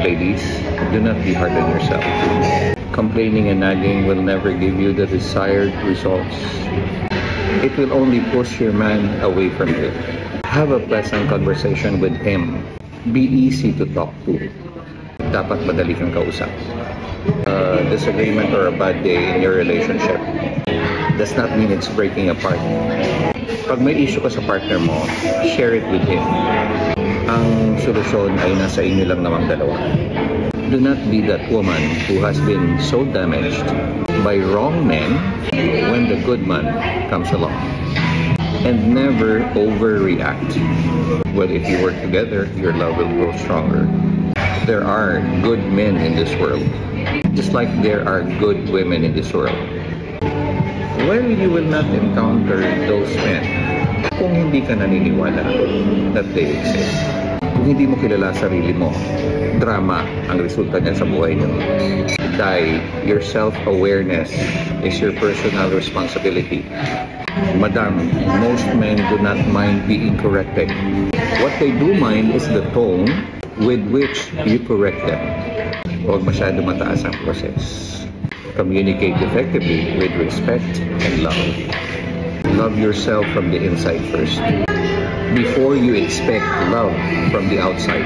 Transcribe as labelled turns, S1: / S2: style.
S1: Ladies, do not be hard on yourself. Complaining and nagging will never give you the desired results. It will only push your man away from you. Have a pleasant conversation with him. Be easy to talk to. Dapat madali kang kausap. Disagreement or a bad day in your relationship does not mean it's breaking apart. Pag may issue ka sa partner mo, share it with him. Ang solusyon ay nasa inyo lang namang dalawa. Do not be that woman who has been so damaged by wrong men when the good man comes along. And never overreact. Well, if you work together, your love will grow stronger. There are good men in this world, just like there are good women in this world. Well, you will not encounter those men kung hindi ka naniniwala that they exist. Kung hindi mo kilala sarili mo, drama ang resulta niyan sa buhay niyo. Your self-awareness is your personal responsibility. Madam, most men do not mind being corrected. What they do mind is the tone with which you correct them. Huwag masyado mataas ang process. Communicate effectively with respect and love. Love yourself from the inside first, before you expect love from the outside.